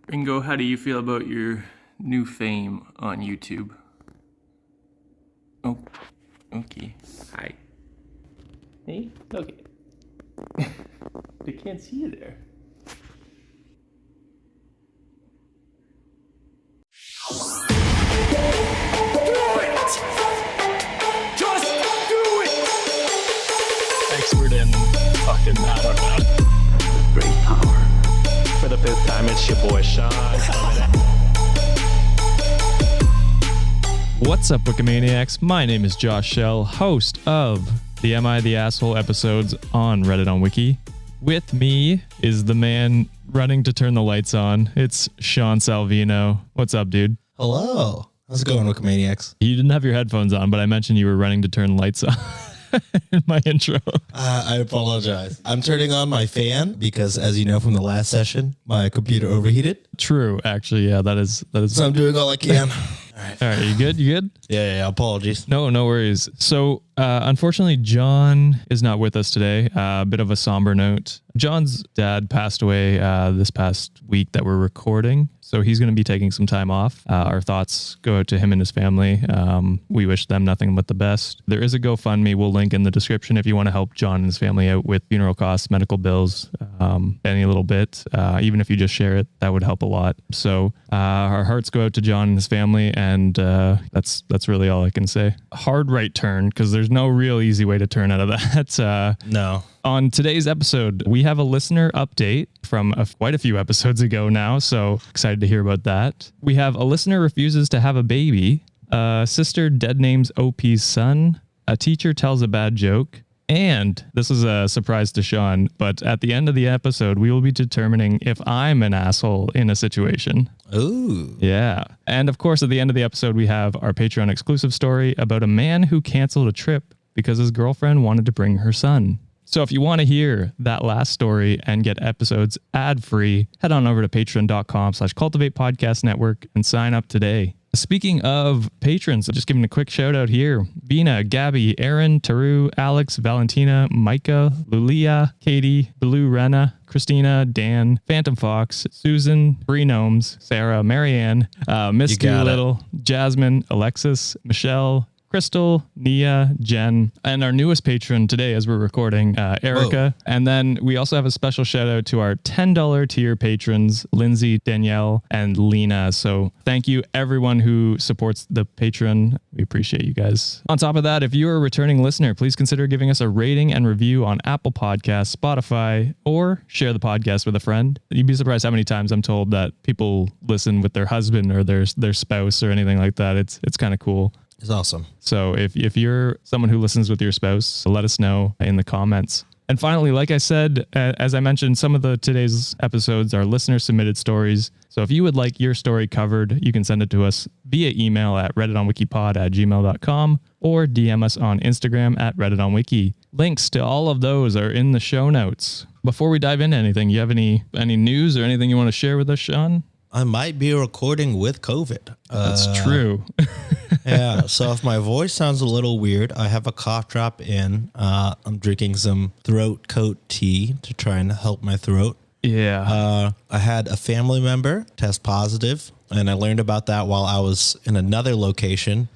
Ringo, how do you feel about your new fame on YouTube? Oh, okay. Hi. Hey, okay. They can't see you there. Expert in fucking, I don't know. Great power. For the fifth time, it's your boy Sean. What's up, Wikimaniacs? My name is Josh Shell, host of the Am I the Asshole episodes on Reddit on Wiki. With me is the man running to turn the lights on. It's Sean Salvino. What's up, dude? Hello. How's it going, Wikimaniacs? You didn't have your headphones on, but I mentioned you were running to turn lights on in my intro. I apologize. I'm turning on my fan because, as you know from the last session, my computer overheated. True, actually, yeah, that is. So I'm doing all I can. All right, you good? You good? Yeah, apologies. No worries. So, unfortunately, John is not with us today. A bit of a somber note. John's dad passed away this past week that we're recording, so he's going to be taking some time off. Our thoughts go out to him and his family. We wish them nothing but the best. There is a GoFundMe. We'll link in the description if you want to help John and his family out with funeral costs, medical bills, any little bit. Even if you just share it, that would help a lot. So our hearts go out to John and his family, and that's really all I can say. Hard right turn, because there's no real easy way to turn out of that. No. On today's episode, we have a listener update from quite a few episodes ago now, so excited to hear about that. We have a listener refuses to have a baby, sister Deadnames OP's son, a teacher tells a bad joke, and this is a surprise to Sean, but at the end of the episode, we will be determining if I'm an asshole in a situation. Ooh. Yeah. And of course, at the end of the episode, we have our Patreon exclusive story about a man who canceled a trip because his girlfriend wanted to bring her son. So if you want to hear that last story and get episodes ad-free, head on over to patreon.com/Cultivate Podcast Network and sign up today. Speaking of patrons, just giving a quick shout out here. Vina, Gabby, Aaron, Taru, Alex, Valentina, Micah, Lulia, Katie, Blue Rena, Christina, Dan, Phantom Fox, Susan, Bree Gnomes, Sarah, Marianne, Miss Doolittle, Jasmine, Alexis, Michelle, Crystal, Nia, Jen, and our newest patron today as we're recording, Erica. Whoa. And then we also have a special shout out to our $10 tier patrons, Lindsay, Danielle, and Lena. So thank you everyone who supports the Patreon. We appreciate you guys. On top of that, if you're a returning listener, please consider giving us a rating and review on Apple Podcasts, Spotify, or share the podcast with a friend. You'd be surprised how many times I'm told that people listen with their husband or their spouse or anything like that. It's kind of cool. It's awesome. So if you're someone who listens with your spouse, let us know in the comments. And finally, like I said, as I mentioned, some of today's episodes are listener submitted stories. So if you would like your story covered, you can send it to us via email at redditonwikipod@gmail.com or DM us on Instagram at redditonwiki. Links to all of those are in the show notes. Before we dive into anything, you have any news or anything you want to share with us, Sean? I might be recording with COVID. That's true. Yeah, so if my voice sounds a little weird, I have a cough drop in. I'm drinking some throat coat tea to try and help my throat. Yeah. I had a family member test positive, and I learned about that while I was in another location.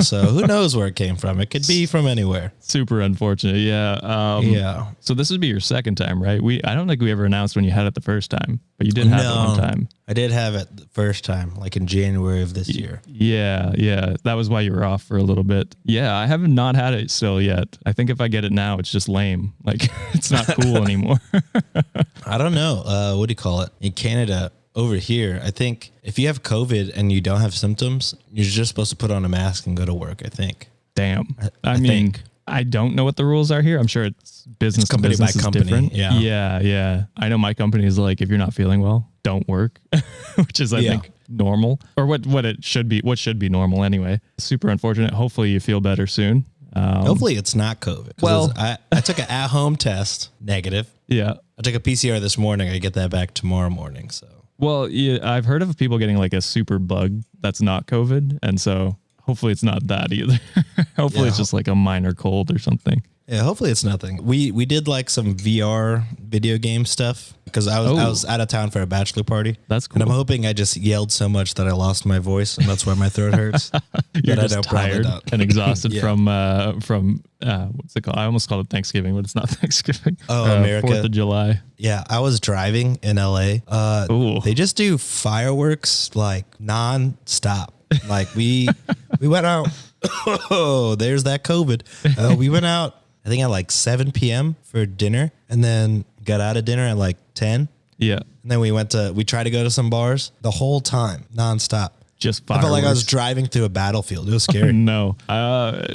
So who knows where it came from? It could be from anywhere. Super unfortunate. Yeah. Yeah. So this would be your second time, right? I don't think we ever announced when you had it the first time, but you did have it one time. I did have it the first time, like in January of this year. Yeah. That was why you were off for a little bit. Yeah, I have not had it still yet. I think if I get it now, it's just lame. Like, it's not cool anymore. I don't know. What do you call it? In Canada, over here, I think if you have COVID and you don't have symptoms, you're just supposed to put on a mask and go to work, I think. Damn. I mean, I don't know what the rules are here. I'm sure it's business to business by company. Different. Yeah. I know my company is like, if you're not feeling well, don't work, which is, I think, normal, or what it should be, what should be normal anyway. Super unfortunate. Hopefully you feel better soon. Hopefully it's not COVID. Well, I took an at-home test, negative. Yeah. I took a PCR this morning. I get that back tomorrow morning. So. Well, yeah, I've heard of people getting like a super bug that's not COVID. And so hopefully it's not that either. Hopefully it's just like a minor cold or something. Yeah, hopefully it's nothing. We did like some VR video game stuff because I was out of town for a bachelor party. That's cool. And I'm hoping I just yelled so much that I lost my voice, and that's why my throat hurts. You're But just tired and exhausted Yeah. from what's it called? I almost called it Thanksgiving, but it's not Thanksgiving. Oh, America. 4th of July. Yeah, I was driving in LA. Ooh. They just do fireworks like non-stop. Like we went out. Oh, there's that COVID. We went out, I think at like 7 p.m. for dinner, and then got out of dinner at like 10. Yeah. And then we tried to go to some bars the whole time, nonstop. Just I fireworks. felt like I was driving through a battlefield. It was scary. No.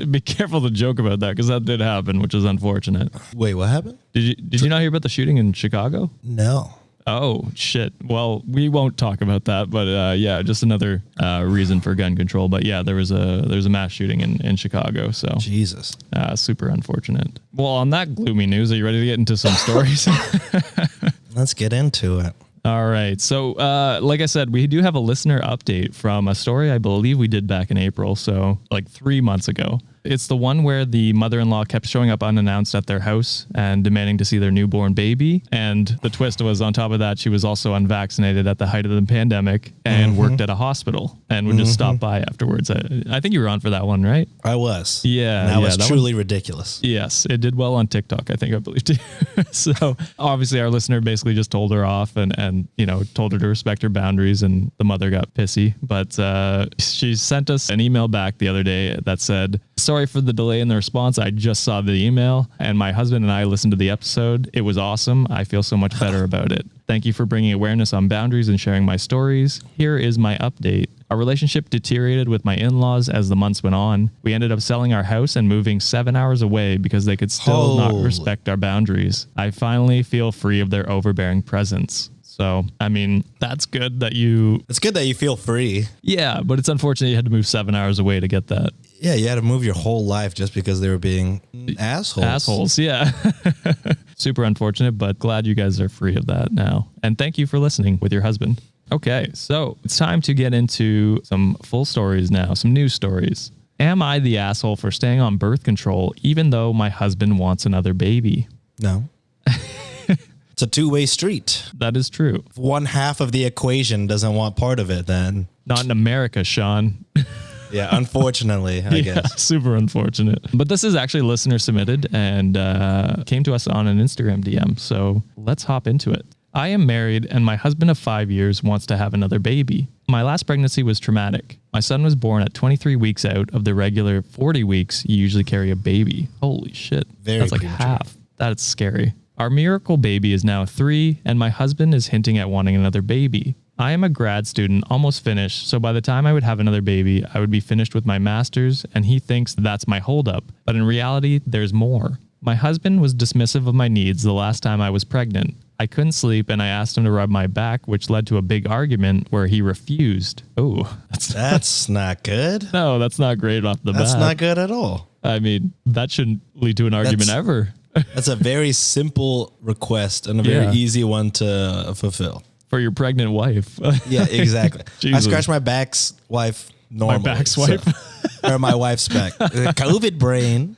Be careful to joke about that because that did happen, which is unfortunate. Wait, what happened? Did you not hear about the shooting in Chicago? No. Oh, shit. Well, we won't talk about that, but yeah, just another reason for gun control. But yeah, there was a mass shooting in Chicago, so Jesus. super unfortunate. Well, on that gloomy news, are you ready to get into some stories? Let's get into it. All right. So, like I said, we do have a listener update from a story I believe we did back in April, so like 3 months ago. It's the one where the mother-in-law kept showing up unannounced at their house and demanding to see their newborn baby. And the twist was, on top of that, she was also unvaccinated at the height of the pandemic and worked at a hospital and would just stop by afterwards. I think you were on for that one, right? I was. Yeah. And that was that truly ridiculous. Yes, it did well on TikTok, I believe too. So obviously our listener basically just told her off and told her to respect her boundaries, and the mother got pissy. But she sent us an email back the other day that said, "Sorry for the delay in the response. I just saw the email and my husband and I listened to the episode. It was awesome. I feel so much better about it. Thank you for bringing awareness on boundaries and sharing my stories. Here is my update. Our relationship deteriorated with my in-laws as the months went on. We ended up selling our house and moving 7 hours away because they could still not respect our boundaries. I finally feel free of their overbearing presence." So, I mean, that's good that you... It's good that you feel free. Yeah, but it's unfortunate you had to move 7 hours away to get that. Yeah, you had to move your whole life just because they were being assholes. Assholes, yeah. Super unfortunate, but glad you guys are free of that now. And thank you for listening with your husband. Okay, so it's time to get into some full stories now, some news stories. Am I the asshole for staying on birth control even though my husband wants another baby? No. It's a two-way street. That is true. If one half of the equation doesn't want part of it, then... Not in America, Sean. Yeah, unfortunately, I guess. Super unfortunate. But this is actually listener submitted and came to us on an Instagram DM. So let's hop into it. I am married and my husband of 5 years wants to have another baby. My last pregnancy was traumatic. My son was born at 23 weeks out of the regular 40 weeks you usually carry a baby. Holy shit. That's like premature. half. That's scary. Our miracle baby is now 3 and my husband is hinting at wanting another baby. I am a grad student, almost finished, so by the time I would have another baby, I would be finished with my master's, and he thinks that's my holdup. But in reality, there's more. My husband was dismissive of my needs the last time I was pregnant. I couldn't sleep, and I asked him to rub my back, which led to a big argument where he refused. Oh, That's not good. no, that's not great off the bat. That's not good at all. I mean, that shouldn't lead to an argument ever. That's a very simple request and a very Yeah. easy one to fulfill. For your pregnant wife. Yeah, exactly. I Jesus. scratch my back's wife normally. back's wife? Or my wife's back. COVID brain.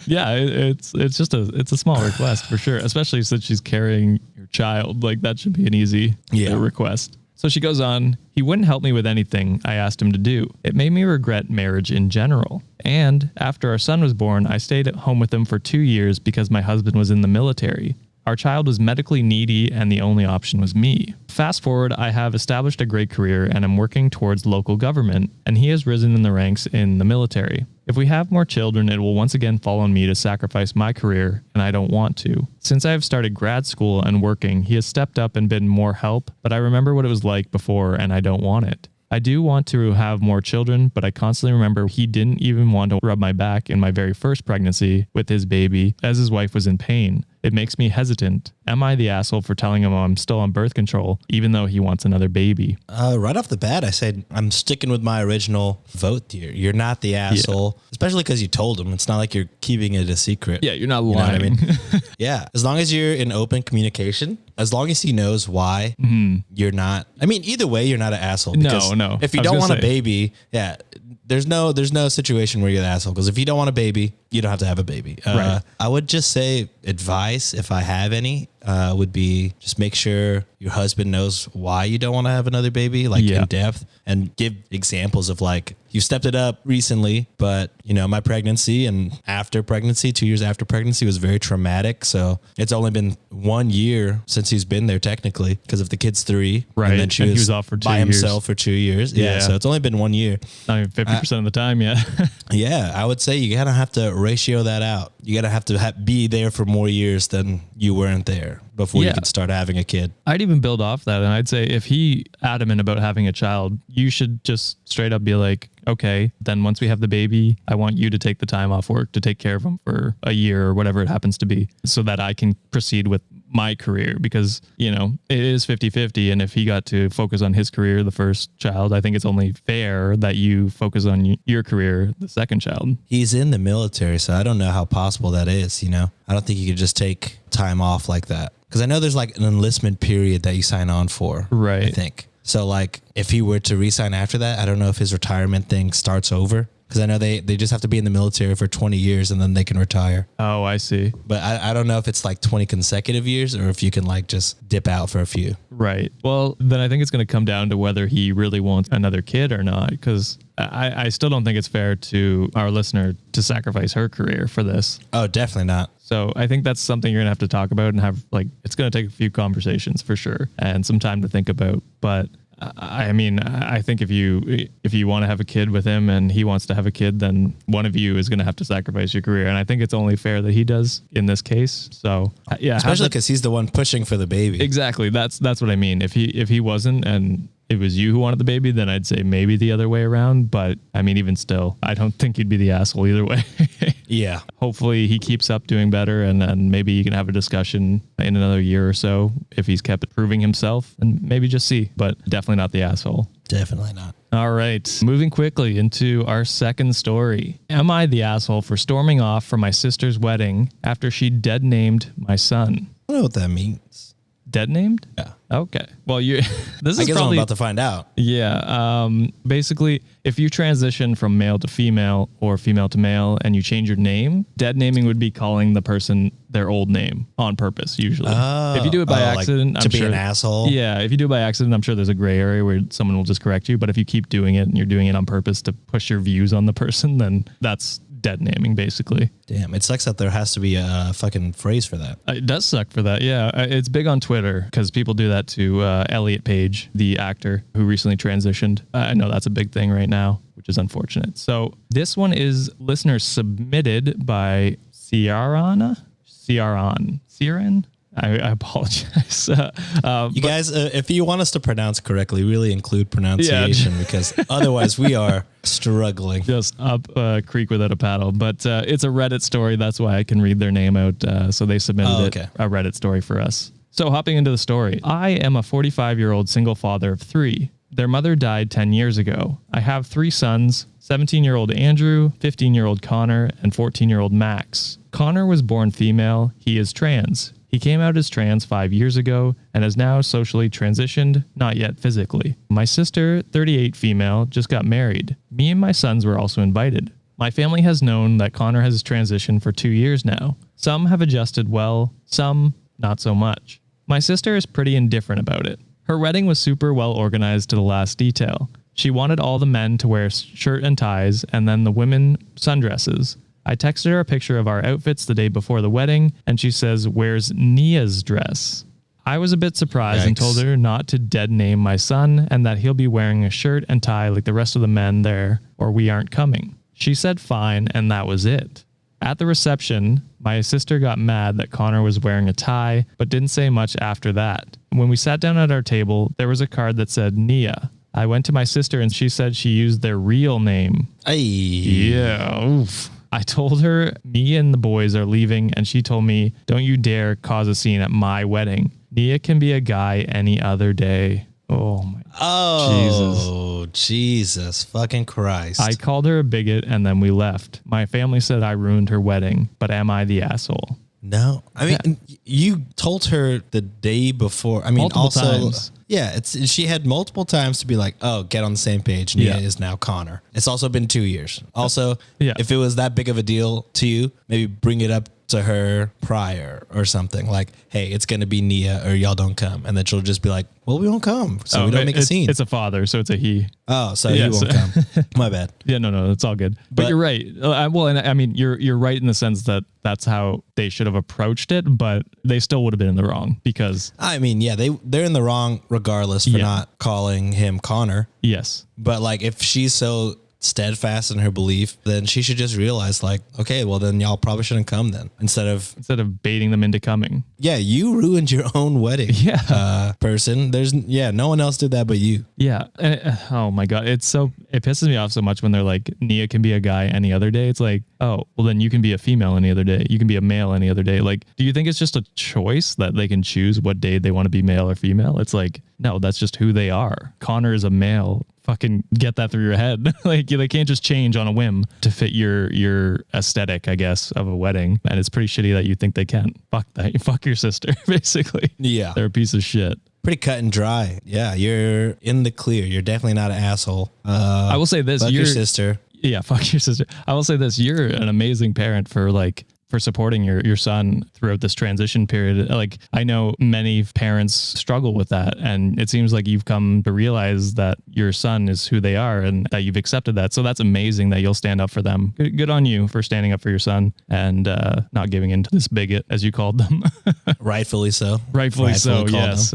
Yeah, it's just it's a small request for sure, especially since she's carrying your child. Like that should be an easy request. So she goes on, he wouldn't help me with anything I asked him to do. It made me regret marriage in general. And after our son was born, I stayed at home with him for 2 years because my husband was in the military. Our child was medically needy and the only option was me. Fast forward, I have established a great career and I'm working towards local government, and he has risen in the ranks in the military. If we have more children, it will once again fall on me to sacrifice my career, and I don't want to. Since I have started grad school and working, he has stepped up and been more help, but I remember what it was like before and I don't want it. I do want to have more children, but I constantly remember he didn't even want to rub my back in my very first pregnancy with his baby, as his wife was in pain. It makes me hesitant. Am I the asshole for telling him I'm still on birth control, even though he wants another baby? Right off the bat, I said, I'm sticking with my original vote here. You're not the asshole, especially because you told him. It's not like you're keeping it a secret. Yeah, you're not You know what lying. I mean? Yeah. As long as you're in open communication, as long as he knows why you're not, I mean, either way, you're not an asshole. No. If you don't want a baby, there's no situation where you're the asshole. Because if you don't want a baby, you don't have to have a baby. Right. I would just say advice, if I have any, would be just make sure your husband knows why you don't want to have another baby, like in depth, and give examples of like, you stepped it up recently, but you know, my pregnancy and after pregnancy, 2 years after pregnancy was very traumatic. So it's only been 1 year since he's been there technically because of the kid's 3. Right. And then he was off for 2 by years. Himself for 2 years. Yeah. So it's only been 1 year. Not even 50% of the time yet. Yeah. I would say you gotta have to ratio that out. You gotta have to be there for more years than you weren't there before you could start having a kid. I'd even build off that. And I'd say if he adamant about having a child, you should just straight up be like, okay, then once we have the baby, I want you to take the time off work to take care of him for a year or whatever it happens to be so that I can proceed with my career because, you know, it is 50-50. And if he got to focus on his career, the first child, I think it's only fair that you focus on your career, the second child. He's in the military, so I don't know how possible that is, you know? I don't think you could just take time off like that. Because I know there's like an enlistment period that you sign on for. Right. I think. So like if he were to resign after that, I don't know if his retirement thing starts over. Because I know they just have to be in the military for 20 years and then they can retire. Oh, I see. But I don't know if it's like 20 consecutive years or if you can like just dip out for a few. Right. Well, then I think it's going to come down to whether he really wants another kid or not. Because I still don't think it's fair to our listener to sacrifice her career for this. Oh, definitely not. So I think that's something you're going to have to talk about and have like, it's going to take a few conversations for sure and some time to think about. But I mean, I think if you want to have a kid with him and he wants to have a kid, then one of you is going to have to sacrifice your career. And I think it's only fair that he does in this case. So yeah, especially because he's the one pushing for the baby. Exactly. That's what I mean. If he wasn't and it was you who wanted the baby, then I'd say maybe the other way around. But I mean, even still, I don't think you'd be the asshole either way. Yeah. Hopefully he keeps up doing better and then maybe you can have a discussion in another year or so if he's kept proving himself and maybe just see, but definitely not the asshole. Definitely not. All right. Moving quickly into our second story. Am I the asshole for storming off from my sister's wedding after she dead named my son? I don't know what that means. Dead named? Yeah. Okay. Well, this is I guess probably I'm about to find out. Yeah. Basically, if you transition from male to female or female to male and you change your name, dead naming would be calling the person their old name on purpose, usually. If you do it by accident, like I'm to sure, be an asshole. Yeah. If you do it by accident, I'm sure there's a gray area where someone will just correct you. But if you keep doing it and you're doing it on purpose to push your views on the person, then that's dead naming, basically. Damn, it sucks that there has to be a fucking phrase for that. It does suck for that. Yeah. It's big on Twitter because people do that to Elliot Page, the actor who recently transitioned. I know that's a big thing right now, which is unfortunate. So this one is listener submitted by Ciaran. I apologize. You guys, if you want us to pronounce correctly, really include pronunciation because otherwise we are struggling. Just up a creek without a paddle. But it's a Reddit story. That's why I can read their name out. So they submitted a Reddit story for us. So hopping into the story, I am a 45-year-old single father of 3. Their mother died 10 years ago. I have 3 sons, 17-year-old Andrew, 15-year-old Connor, and 14-year-old Max. Connor was born female. He is trans. He came out as trans 5 years ago and is now socially transitioned, not yet physically. My sister, 38 female, just got married. Me and my sons were also invited. My family has known that Connor has transitioned for 2 years now. Some have adjusted well, some not so much. My sister is pretty indifferent about it. Her wedding was super well organized to the last detail. She wanted all the men to wear shirt and ties and then the women sundresses. I texted her a picture of our outfits the day before the wedding, and she says, "Where's Nia's dress?" I was a bit surprised and told her not to dead name my son and that he'll be wearing a shirt and tie like the rest of the men there, or we aren't coming. She said fine, and that was it. At the reception, my sister got mad that Connor was wearing a tie, but didn't say much after that. When we sat down at our table, there was a card that said Nia. I went to my sister and she said she used their real name. Ay. Yeah, oof. I told her me and the boys are leaving and she told me, don't you dare cause a scene at my wedding. Nia can be a guy any other day. Oh my Jesus fucking Christ. I called her a bigot and then we left. My family said I ruined her wedding, but am I the asshole? No, I mean, you told her the day before. I mean, Multiple also, times. yeah, she had multiple times to be like, oh, get on the same page. Nia Yeah. is now Connor. It's also been 2 years. Also, Yeah. if it was that big of a deal to you, maybe bring it up to her prior or something like, hey, it's going to be Nia or y'all don't come. And then she'll just be like, well, we won't come. So we don't make a scene. It's a father, so it's a he. Oh, so Yes. he won't come. My bad. Yeah, no, it's all good. But you're right. Well, and I mean, you're right in the sense that that's how they should have approached it, but they still would have been in the wrong because I mean, yeah, they're in the wrong regardless for not calling him Connor. yes, But like, if she's so steadfast in her belief, then she should just realize like, okay, well then y'all probably shouldn't come then instead of baiting them into coming. yeah, you ruined your own wedding. Yeah. Person. No one else did that but you. Yeah. And, oh my God. It pisses me off so much when they're like, Nia can be a guy any other day. It's like, oh, well then you can be a female any other day. You can be a male any other day. Like, do you think it's just a choice that they can choose what day they want to be male or female? It's like, no, that's just who they are. Connor is a male. Fucking get that through your head. Like they can't just change on a whim to fit your aesthetic, I guess, of a wedding. And it's pretty shitty that you think they can. Fuck that. Fuck your sister, basically. Yeah. They're a piece of shit. Pretty cut and dry. Yeah, you're in the clear. You're definitely not an asshole. I will say this. Fuck your sister. Yeah, fuck your sister. I will say this. You're an amazing parent for supporting your son throughout this transition period. Like I know many parents struggle with that. And it seems like you've come to realize that your son is who they are and that you've accepted that. So that's amazing that you'll stand up for them. Good on you for standing up for your son and not giving in to this bigot, as you called them. Rightfully so. Rightfully so, called yes.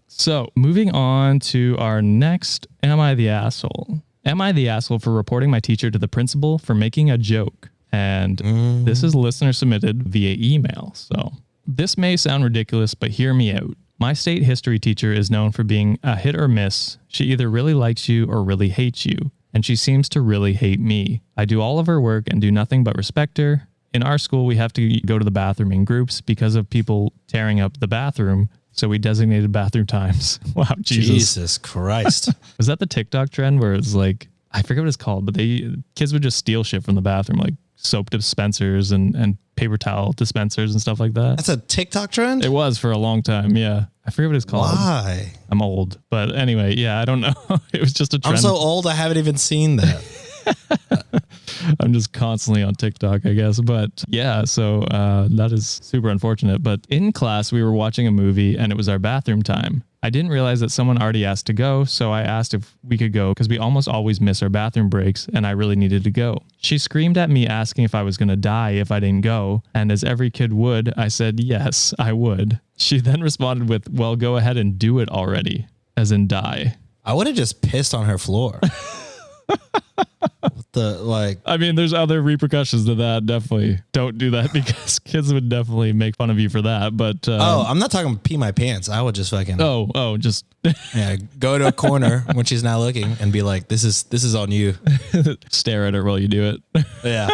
So moving on to our next, am I the asshole? Am I the asshole for reporting my teacher to the principal for making a joke? And this is listener submitted via email. So this may sound ridiculous, but hear me out. My state history teacher is known for being a hit or miss. She either really likes you or really hates you. And she seems to really hate me. I do all of her work and do nothing but respect her. In our school, we have to go to the bathroom in groups because of people tearing up the bathroom. So we designated bathroom times. Wow, Jesus Christ. Was that the TikTok trend where it's like, I forget what it's called, but kids would just steal shit from the bathroom, like soap dispensers and paper towel dispensers and stuff like that. That's a TikTok trend? It was for a long time. Yeah. I forget what it's called. Why? I'm old. But anyway, yeah, I don't know. It was just a trend. I'm so old, I haven't even seen that. I'm just constantly on TikTok, I guess. But yeah, so that is super unfortunate. But in class, we were watching a movie and it was our bathroom time. I didn't realize that someone already asked to go, so I asked if we could go because we almost always miss our bathroom breaks and I really needed to go. She screamed at me asking if I was going to die if I didn't go, and as every kid would, I said, yes, I would. She then responded with, well, go ahead and do it already, as in die. I would have just pissed on her floor. I mean, there's other repercussions to that. Definitely don't do that because kids would definitely make fun of you for that. But I'm not talking pee my pants. I would just fucking just go to a corner when she's not looking and be like, this is on you. Stare at her while you do it. Yeah.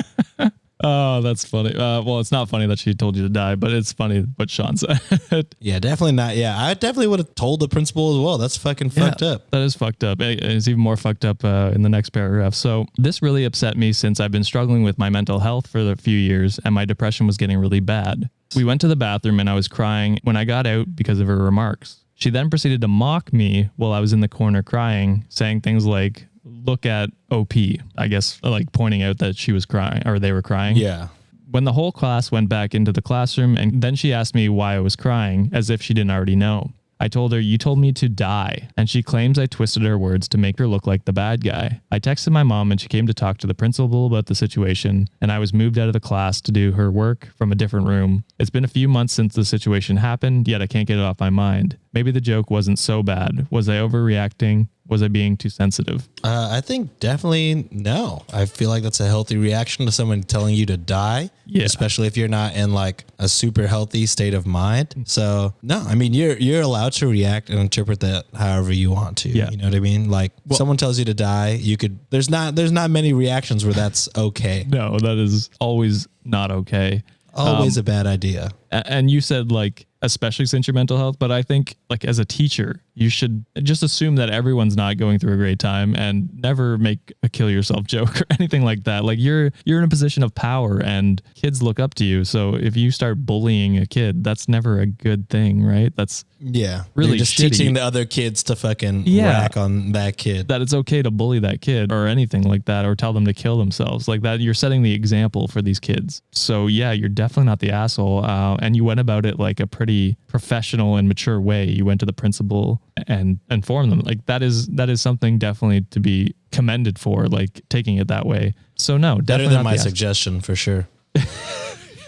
Oh, that's funny. Well, it's not funny that she told you to die, but it's funny what Sean said. Yeah, definitely not. Yeah, I definitely would have told the principal as well. That's fucking fucked up. That is fucked up. It's even more fucked up in the next paragraph. So this really upset me since I've been struggling with my mental health for a few years and my depression was getting really bad. We went to the bathroom and I was crying when I got out because of her remarks. She then proceeded to mock me while I was in the corner crying, saying things like, look at OP, I guess, like pointing out that she was crying or they were crying. Yeah. When the whole class went back into the classroom and then she asked me why I was crying as if she didn't already know. I told her, you told me to die. And she claims I twisted her words to make her look like the bad guy. I texted my mom and she came to talk to the principal about the situation. And I was moved out of the class to do her work from a different room. It's been a few months since the situation happened, yet I can't get it off my mind. Maybe the joke wasn't so bad. Was I overreacting? Was I being too sensitive? I think definitely no. I feel like that's a healthy reaction to someone telling you to die, especially if you're not in like a super healthy state of mind. So no, I mean, you're allowed to react and interpret that however you want to. Yeah. You know what I mean? Like someone tells you to die, you could, there's not many reactions where that's okay. No, that is always not okay. Always a bad idea. And you said like, especially since your mental health, but I think like as a teacher, you should just assume that everyone's not going through a great time and never make a kill yourself joke or anything like that. Like you're in a position of power and kids look up to you. So if you start bullying a kid, that's never a good thing, right? That's really You're just shitty. teaching the other kids to fucking rack on that kid. That it's okay to bully that kid or anything like that, or tell them to kill themselves like that. You're setting the example for these kids. So yeah, you're definitely not the asshole. And you went about it like a pretty professional and mature way. You went to the principal and informed them. Like that is something definitely to be commended for, like taking it that way. So no, Better definitely than not my the suggestion for sure.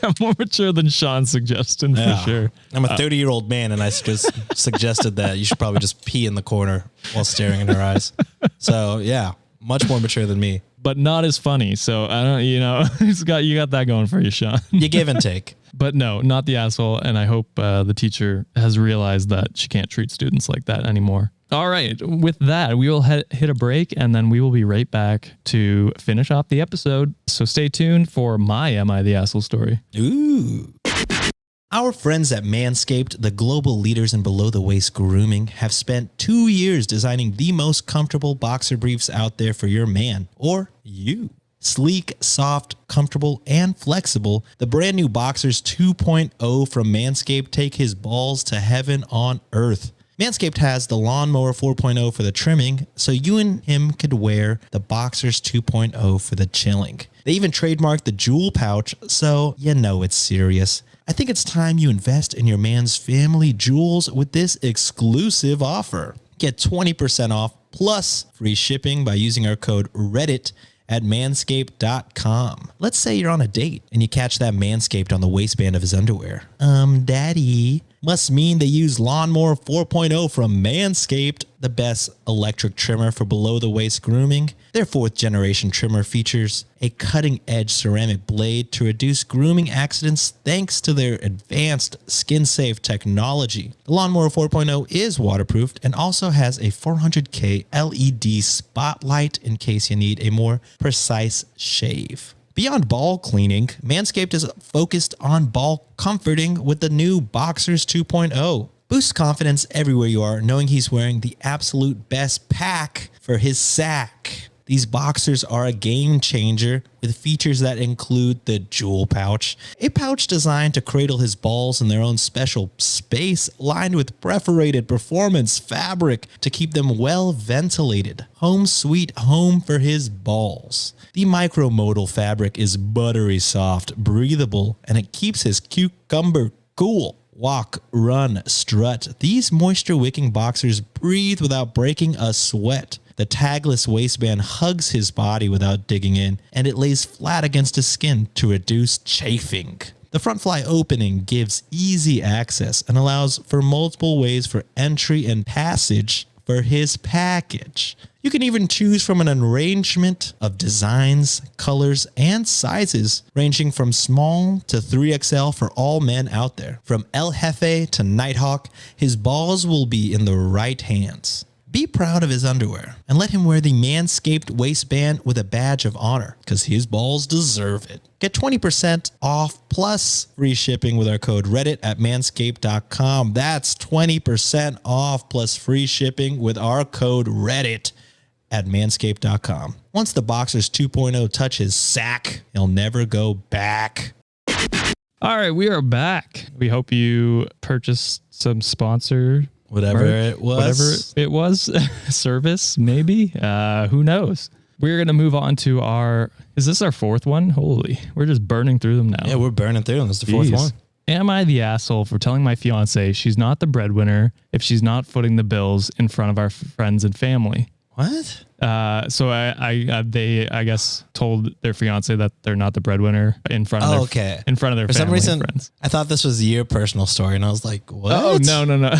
I'm more mature than Sean's suggestion for sure. I'm a 30-year-old man, and I just suggested that you should probably just pee in the corner while staring in her eyes. So yeah, much more mature than me. But not as funny. So I don't, you got that going for you, Sean. You give and take. But no, not the asshole. And I hope the teacher has realized that she can't treat students like that anymore. All right. With that, we will hit a break and then we will be right back to finish off the episode. So stay tuned for my Am I the Asshole story. Ooh. Our friends at MANSCAPED, the global leaders in below-the-waist grooming, have spent 2 years designing the most comfortable boxer briefs out there for your man, or you. Sleek, soft, comfortable, and flexible, the brand new Boxers 2.0 from Manscaped take his balls to heaven on earth. Manscaped has the Lawnmower 4.0 for the trimming, so you and him could wear the Boxers 2.0 for the chilling. They even trademarked the Jewel Pouch, so you know it's serious. I think it's time you invest in your man's family jewels with this exclusive offer. Get 20% off plus free shipping by using our code REDDIT at manscaped.com. Let's say you're on a date and you catch that Manscaped on the waistband of his underwear. Daddy. Must mean they use Lawnmower 4.0 from Manscaped, the best electric trimmer for below-the-waist grooming. Their 4th generation trimmer features a cutting-edge ceramic blade to reduce grooming accidents thanks to their advanced skin-safe technology. The Lawnmower 4.0 is waterproofed and also has a 400K LED spotlight in case you need a more precise shave. Beyond ball cleaning, Manscaped is focused on ball comforting with the new Boxers 2.0. Boost confidence everywhere you are, knowing he's wearing the absolute best pack for his sack. These boxers are a game changer with features that include the Jewel Pouch, a pouch designed to cradle his balls in their own special space lined with perforated performance fabric to keep them well ventilated. Home sweet home for his balls. The micromodal fabric is buttery soft, breathable, and it keeps his cucumber cool. Walk, run, strut. These moisture-wicking boxers breathe without breaking a sweat. The tagless waistband hugs his body without digging in, and it lays flat against his skin to reduce chafing. The front fly opening gives easy access and allows for multiple ways for entry and passage for his package. You can even choose from an arrangement of designs, colors, and sizes ranging from small to 3XL for all men out there. From El Jefe to Nighthawk, his balls will be in the right hands. Be proud of his underwear and let him wear the Manscaped waistband with a badge of honor because his balls deserve it. Get 20% off plus free shipping with our code Reddit at manscaped.com. That's 20% off plus free shipping with our code Reddit at manscaped.com. Once the Boxers 2.0 touch his sack, he'll never go back. All right, we are back. We hope you purchased some sponsored Whatever it was, service, maybe. Who knows? We're going to move on to is this our 4th one? Holy, we're just burning through them now. Yeah, we're burning through them. This is the 4th one. Am I the asshole for telling my fiance she's not the breadwinner if she's not footing the bills in front of our friends and family? What? So they I guess told their fiance that they're not the breadwinner in front of their in front of their For family some reason, and friends. I thought this was your personal story, and I was like, "What?" Oh no.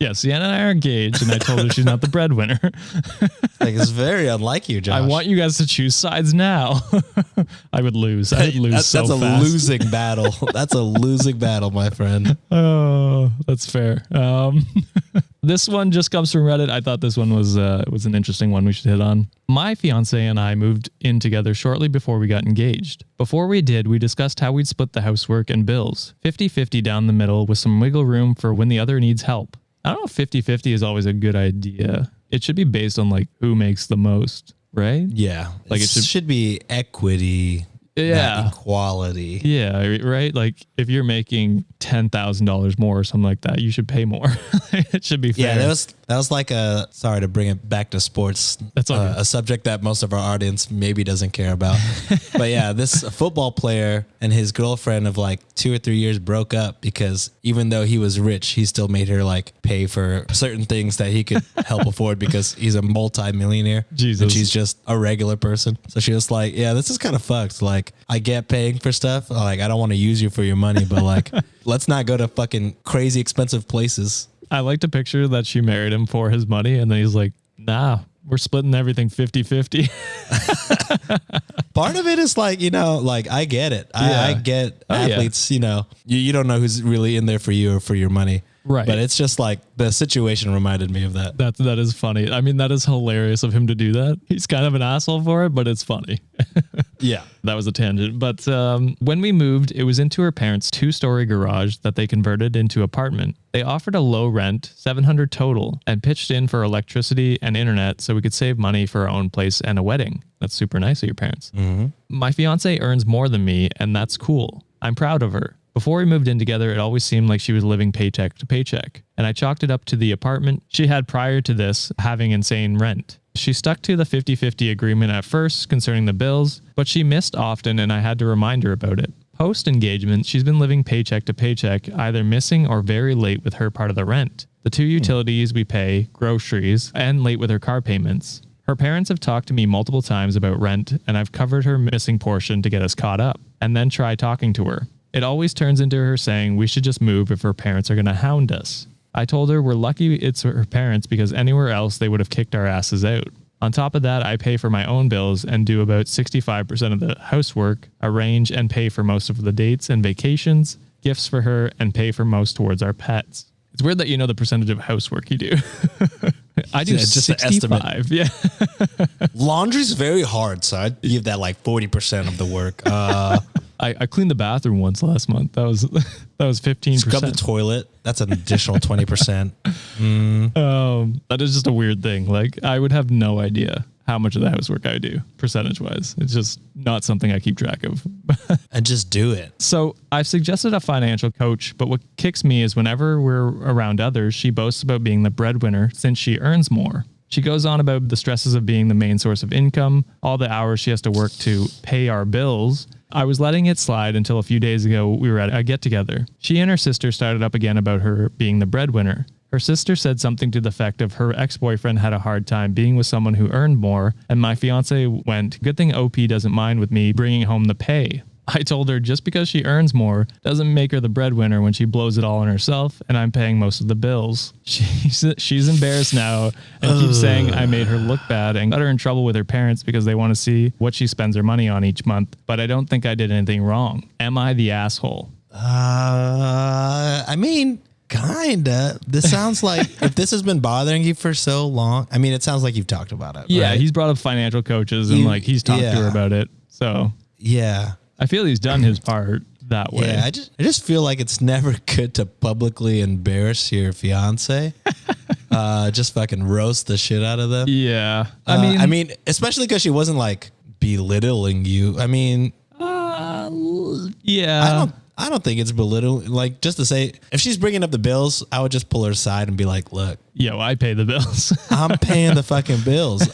Yeah, Sienna and I are engaged, and I told her she's not the breadwinner. Like, it's very unlike you, Josh. I want you guys to choose sides now. I would lose. I would lose that's so a fast. losing battle. That's a losing battle, my friend. Oh, that's fair. This one just comes from Reddit. I thought this one was an interesting one we should hit on. My fiance and I moved in together shortly before we got engaged. Before we did, we discussed how we'd split the housework and bills, 50-50 down the middle with some wiggle room for when the other needs help. I don't know if 50-50 is always a good idea. It should be based on like who makes the most, right? Yeah. Like it should be equity. Yeah. Not equality. Yeah, right? Like if you're making $10,000 more or something like that, you should pay more. It should be fair. Yeah, that was like sorry to bring it back to sports. That's all a subject that most of our audience maybe doesn't care about. But yeah, this football player and his girlfriend of like 2 or 3 years broke up because even though he was rich, he still made her like pay for certain things that he could help afford because he's a multi-millionaire. Jesus. And she's just a regular person. So she was like, yeah, this is kind of fucked. Like I get paying for stuff. Like I don't want to use you for your money, but like let's not go to fucking crazy expensive places. I like to picture that she married him for his money and then he's like, nah, we're splitting everything 50-50. Part of it is like, like I get it. I get athletes, you don't know who's really in there for you or for your money. Right. But it's just like the situation reminded me of that. That is funny. I mean, that is hilarious of him to do that. He's kind of an asshole for it, but it's funny. Yeah. That was a tangent. But when we moved, it was into her parents' 2-story garage that they converted into apartment. They offered a low rent, $700 total, and pitched in for electricity and internet so we could save money for our own place and a wedding. That's super nice of your parents. Mm-hmm. My fiance earns more than me, and that's cool. I'm proud of her. Before we moved in together, it always seemed like she was living paycheck to paycheck, and I chalked it up to the apartment she had prior to this having insane rent. She stuck to the 50-50 agreement at first concerning the bills, but she missed often and I had to remind her about it. Post-engagement, she's been living paycheck to paycheck, either missing or very late with her part of the rent. The 2 utilities we pay, groceries, and late with her car payments. Her parents have talked to me multiple times about rent, and I've covered her missing portion to get us caught up, and then try talking to her. It always turns into her saying we should just move if her parents are going to hound us. I told her we're lucky it's her parents because anywhere else they would have kicked our asses out. On top of that, I pay for my own bills and do about 65% of the housework, arrange and pay for most of the dates and vacations, gifts for her, and pay for most towards our pets. It's weird that you know the percentage of housework you do. I do It's just an estimate. 65. Yeah. Laundry's very hard, so I'd give that like 40% of the work. I cleaned the bathroom once last month. That was 15%. Scrub the toilet. That's an additional 20%. That is just a weird thing. Like I would have no idea how much of the housework I do percentage wise. It's just not something I keep track of. And just do it. So I've suggested a financial coach, but what kicks me is whenever we're around others, she boasts about being the breadwinner since she earns more. She goes on about the stresses of being the main source of income, all the hours she has to work to pay our bills. I was letting it slide until a few days ago we were at a get-together. She and her sister started up again about her being the breadwinner. Her sister said something to the effect of her ex-boyfriend had a hard time being with someone who earned more, and my fiance went, good thing OP doesn't mind with me bringing home the pay. I told her just because she earns more doesn't make her the breadwinner when she blows it all on herself and I'm paying most of the bills. She's embarrassed now and keeps saying I made her look bad and got her in trouble with her parents because they want to see what she spends her money on each month. But I don't think I did anything wrong. Am I the asshole? I mean, kinda. This sounds like if this has been bothering you for so long. I mean, it sounds like you've talked about it. Yeah, right? He's brought up financial coaches and he's talked to her about it. So yeah. I feel he's done his part that way. Yeah, I just feel like it's never good to publicly embarrass your fiance. Just fucking roast the shit out of them. Yeah. I mean, especially because she wasn't like belittling you. I mean, yeah. I don't think it's belittling. Like just to say, if she's bringing up the bills, I would just pull her aside and be like, look, yo, I pay the bills. I'm paying the fucking bills.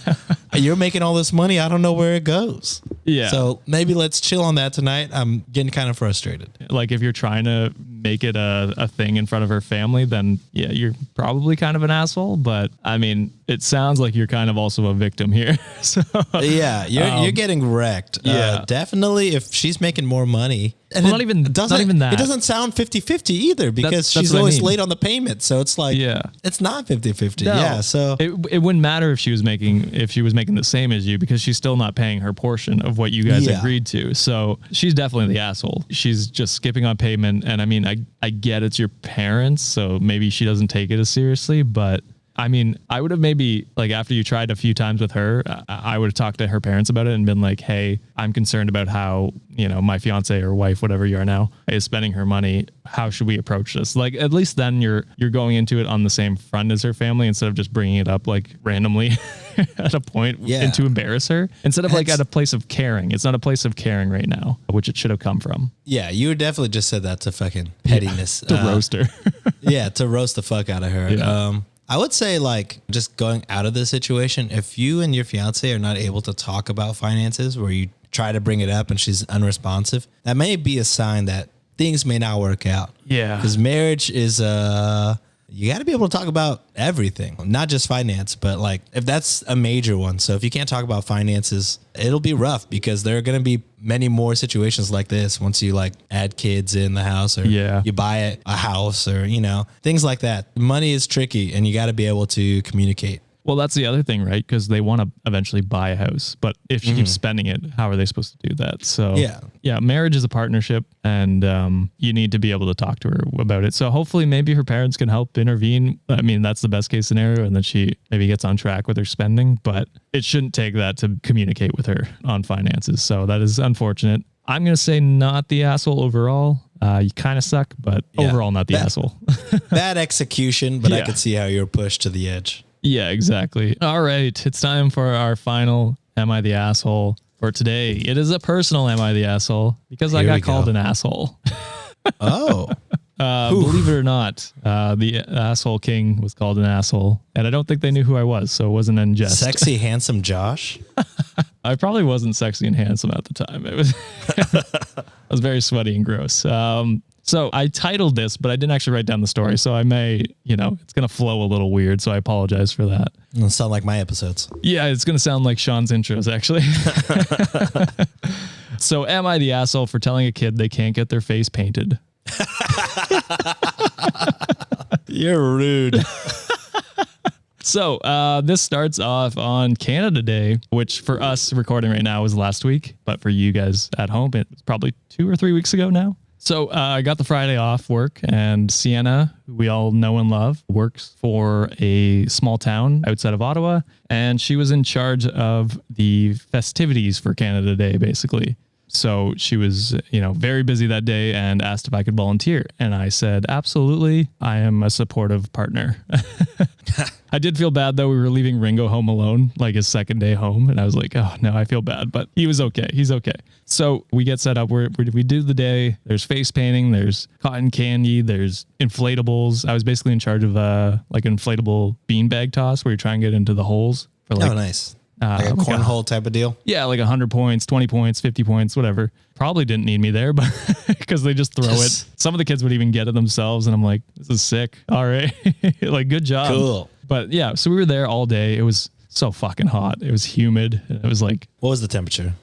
You're making all this money. I don't know where it goes. Yeah. So maybe let's chill on that tonight. I'm getting kind of frustrated. Like if you're trying to make it a thing in front of her family, then yeah, you're probably kind of an asshole. But I mean, it sounds like you're kind of also a victim here. So Yeah, you're getting wrecked. Yeah. Definitely if she's making more money. And Well, not even that. It doesn't sound 50-50 either because That's she's what I always mean. late on the payment. So it's like, Yeah. it's not 50-50. No. Yeah. So it wouldn't matter if she was making the same as you, because she's still not paying her portion of what you guys Yeah. agreed to. So she's definitely the asshole. She's just skipping on payment. And I mean, I get it's your parents, so maybe she doesn't take it as seriously, but I mean, I would have maybe, like, after you tried a few times with her, I would have talked to her parents about it and been like, hey, I'm concerned about how, you know, my fiance or wife, whatever you are now, is spending her money. How should we approach this? Like, at least then you're going into it on the same front as her family, instead of just bringing it up like randomly at a point and to embarrass her, instead of like at a place of caring. It's not a place of caring right now, which it should have come from. yeah, you definitely just said that to fucking pettiness. To roast her. Yeah, to roast the fuck out of her. Yeah. I would say, like, just going out of this situation, if you and your fiance are not able to talk about finances, where you try to bring it up and she's unresponsive, that may be a sign that things may not work out. Yeah. Because marriage is you got to be able to talk about everything, not just finance, but like if that's a major one. So if you can't talk about finances, it'll be rough, because there are going to be many more situations like this once you like add kids in the house, or you buy a house, or, you know, things like that. Money is tricky and you got to be able to communicate. Well, that's the other thing, right? Because they want to eventually buy a house, but if she keeps spending it, how are they supposed to do that? So yeah, marriage is a partnership, and you need to be able to talk to her about it. So hopefully maybe her parents can help intervene. I mean, that's the best case scenario, and then she maybe gets on track with her spending, but it shouldn't take that to communicate with her on finances. So that is unfortunate. I'm going to say not the asshole overall. You kind of suck, but overall not the asshole. Bad execution, but I could see how you're pushed to the edge. Yeah, exactly. All right. It's time for our final Am I the Asshole for today. It is a personal Am I the Asshole, because I got called an asshole. Oh. Believe it or not, the asshole king was called an asshole, and I don't think they knew who I was, so it wasn't in jest. Sexy, handsome Josh? I probably wasn't sexy and handsome at the time. It was I was very sweaty and gross. So I titled this, but I didn't actually write down the story. So I may, you know, it's going to flow a little weird. So I apologize for that. It'll sound like my episodes. Yeah, it's going to sound like Sean's intros, actually. So am I the asshole for telling a kid they can't get their face painted? You're rude. So this starts off on Canada Day, which for us recording right now was last week, but for you guys at home, it's probably 2 or 3 weeks ago now. So I got the Friday off work, and Sienna, who we all know and love, works for a small town outside of Ottawa, and she was in charge of the festivities for Canada Day, basically. So she was, you know, very busy that day and asked if I could volunteer. And I said, absolutely. I am a supportive partner. I did feel bad, though. We were leaving Ringo home alone, like his second day home. And I was like, oh, no, I feel bad. But he was okay. He's okay. So we get set up. We do the day. There's face painting. There's cotton candy. There's inflatables. I was basically in charge of like an inflatable beanbag toss where you try and get into the holes. For like, oh, nice. Like a cornhole type of deal? Yeah, like 100 points, 20 points, 50 points, whatever. Probably didn't need me there, but because they just throw it. Some of the kids would even get it themselves, and I'm like, this is sick. All right. Like, good job. Cool. But yeah, so we were there all day. It was so fucking hot. It was humid. It was like... What was the temperature?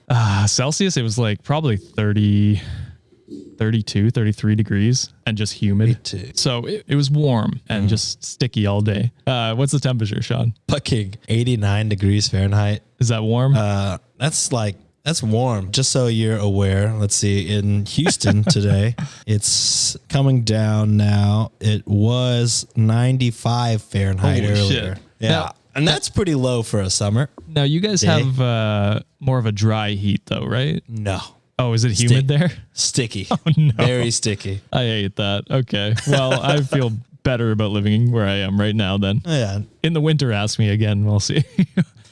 Celsius, it was like probably 32, 33 degrees and just humid. So it was warm and just sticky all day. What's the temperature, Sean? Fucking 89 degrees Fahrenheit. Is that warm? That's warm. Just so you're aware, let's see, in Houston today, it's coming down now. It was 95 Fahrenheit Holy earlier. Shit. Yeah. Now, and that's pretty low for a summer. Now, you guys have more of a dry heat, though, right? No. Oh, is it humid there? Sticky. Oh, no. Very sticky. I hate that. Okay. Well, I feel better about living where I am right now then. Yeah. In the winter, ask me again. We'll see.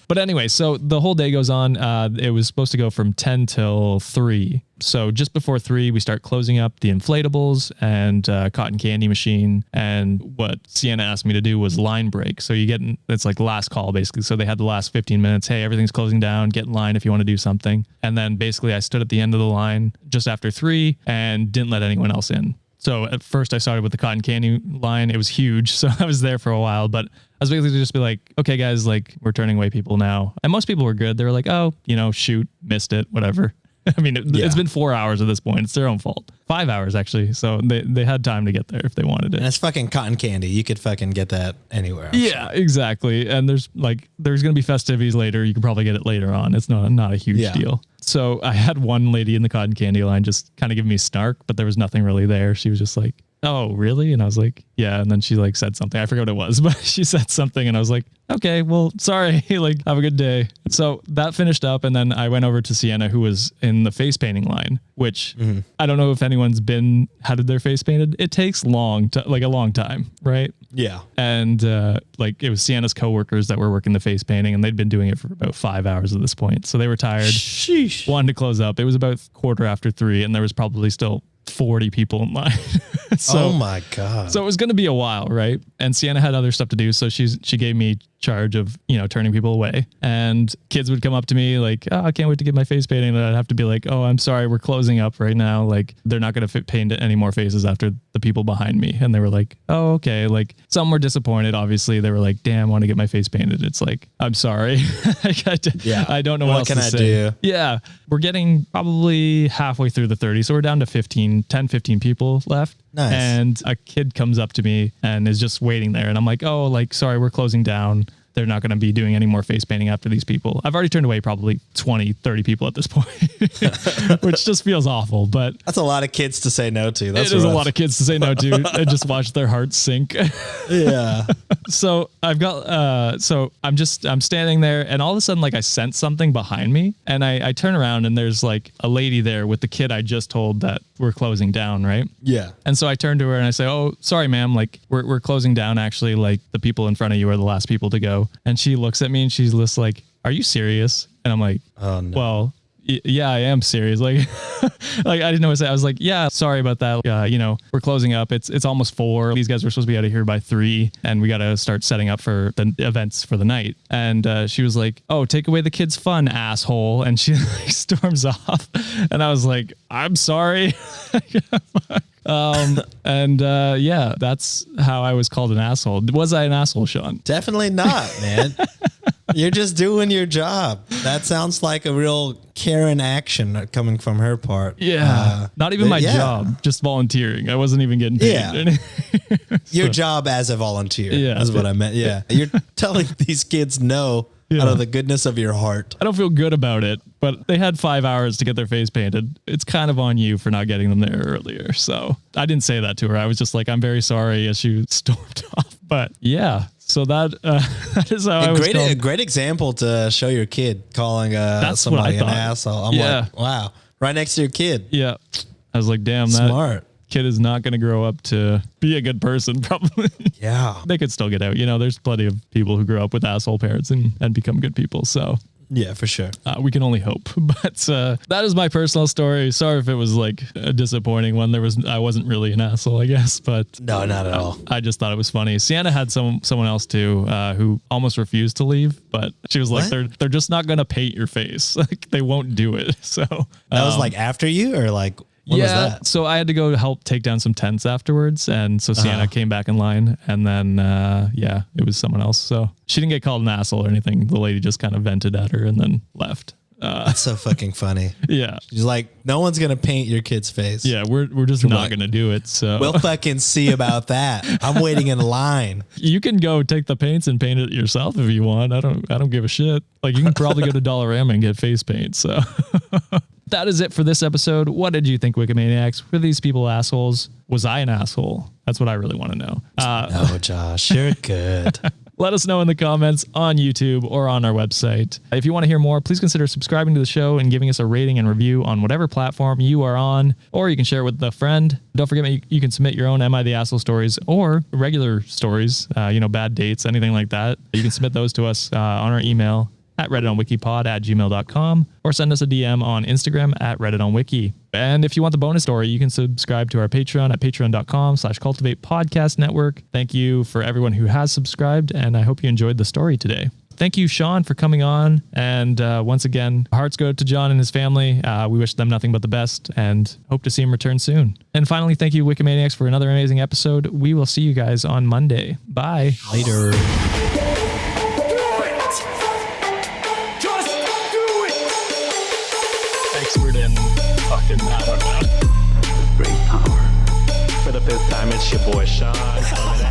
But anyway, so the whole day goes on. It was supposed to go from 10 till 3. So just before 3, we start closing up the inflatables and cotton candy machine. And what Sienna asked me to do was line break. So it's like last call, basically. So they had the last 15 minutes. Hey, everything's closing down. Get in line if you want to do something. And then basically I stood at the end of the line just after 3 and didn't let anyone else in. So at first I started with the cotton candy line. It was huge. So I was there for a while, but I was basically just be like, okay, guys, like we're turning away people now. And most people were good. They were like, oh, shoot, missed it, whatever. I mean, it's been 4 hours at this point. It's their own fault. 5 hours, actually. So they had time to get there if they wanted it. And it's fucking cotton candy. You could fucking get that anywhere. Yeah, exactly. And there's going to be festivities later. You can probably get it later on. It's not a huge deal. So I had one lady in the cotton candy line just kind of give me snark, but there was nothing really there. She was just like, oh, really? And I was like, yeah. And then she like said something. I forgot what it was, but she said something and I was like, okay, well, sorry. Like, have a good day. So that finished up. And then I went over to Sienna, who was in the face painting line, which I don't know if anyone's had their face painted. It takes a long time, right? Yeah. And like it was Sienna's coworkers that were working the face painting and they'd been doing it for about 5 hours at this point. So they were tired. Sheesh. Wanted to close up. It was about 3:15 and there was probably still 40 people in line. Oh my God. So it was going to be a while, right? And Sienna had other stuff to do. So she gave me charge of, turning people away, and kids would come up to me like, oh, I can't wait to get my face painting. And I'd have to be like, oh, I'm sorry, we're closing up right now. Like they're not going to paint any more faces after the people behind me. And they were like, oh, okay. Like some were disappointed. Obviously they were like, damn, I want to get my face painted. It's like, I'm sorry. I don't know what else to say. Do? Yeah. We're getting probably halfway through the 30. So we're down to 15 people left. Nice. And a kid comes up to me and is just waiting there. And I'm like, oh, like, sorry, we're closing down. They're not going to be doing any more face painting after these people. I've already turned away probably 20, 30 people at this point, which just feels awful. But that's a lot of kids to say no to. It is a lot of kids to say no to and just watch their hearts sink. Yeah. So I've got, I'm standing there and all of a sudden, like I sense something behind me and I turn around and there's like a lady there with the kid I just told that we're closing down. Right. Yeah. And so I turn to her and I say, oh, sorry, ma'am. Like we're closing down. Actually, like the people in front of you are the last people to go. And she looks at me and she's just like, are you serious? And I'm like, oh no. Well, yeah, I am serious. Like, like I didn't know what to say. I was like, yeah, sorry about that. We're closing up. It's almost 4. These guys were supposed to be out of here by 3 and we got to start setting up for the events for the night. And she was like, oh, take away the kids' fun, asshole. And she like storms off. And I was like, I'm sorry. Yeah, that's how I was called an asshole. Was I an asshole, Sean? Definitely not, man. You're just doing your job. That sounds like a real Karen action coming from her part. Yeah. Not even my job, just volunteering. I wasn't even getting paid. Yeah. Your job as a volunteer. Yeah. That's what I meant. Yeah. You're telling these kids no out of the goodness of your heart. I don't feel good about it, but they had 5 hours to get their face painted. It's kind of on you for not getting them there earlier. So I didn't say that to her. I was just like, I'm very sorry as she stormed off. But yeah. So that is how I was called. A great example to show your kid calling somebody an asshole. I'm like, wow, right next to your kid. Yeah. I was like, damn, smart. That kid is not going to grow up to be a good person, probably. Yeah. They could still get out. There's plenty of people who grow up with asshole parents and become good people. So yeah, for sure. We can only hope. But that is my personal story. Sorry if it was like a disappointing one. I wasn't really an asshole, I guess. But no, not at all. I just thought it was funny. Sienna had someone else too who almost refused to leave, but she was like, they're just not going to paint your face. Like they won't do it. So that was like after you or like. When was that? So I had to go help take down some tents afterwards. And so Sienna came back in line and then, it was someone else. So she didn't get called an asshole or anything. The lady just kind of vented at her and then left. That's so fucking funny. Yeah. She's like, no one's going to paint your kid's face. Yeah. We're just not going to do it. So we'll fucking see about that. I'm waiting in line. You can go take the paints and paint it yourself if you want. I don't give a shit. Like you can probably go to Dollarama and get face paint. So that is it for this episode. What did you think, Wikimaniacs? Were these people assholes? Was I an asshole? That's what I really want to know. No, Josh, you're good. Let us know in the comments on YouTube or on our website. If you want to hear more, please consider subscribing to the show and giving us a rating and review on whatever platform you are on, or you can share it with a friend. Don't forget, you can submit your own Am I the Asshole stories or regular stories, bad dates, anything like that. You can submit those to us on our email at redditonwikipod@gmail.com or send us a DM on Instagram at redditonwiki. And if you want the bonus story, you can subscribe to our Patreon at patreon.com/cultivate podcast network. Thank you for everyone who has subscribed, and I hope you enjoyed the story today. Thank you, Sean, for coming on. And once again, hearts go to John and his family. We wish them nothing but the best and hope to see him return soon. And finally, thank you, Wikimaniacs, for another amazing episode. We will see you guys on Monday. Bye. Later. This time it's your boy Sean coming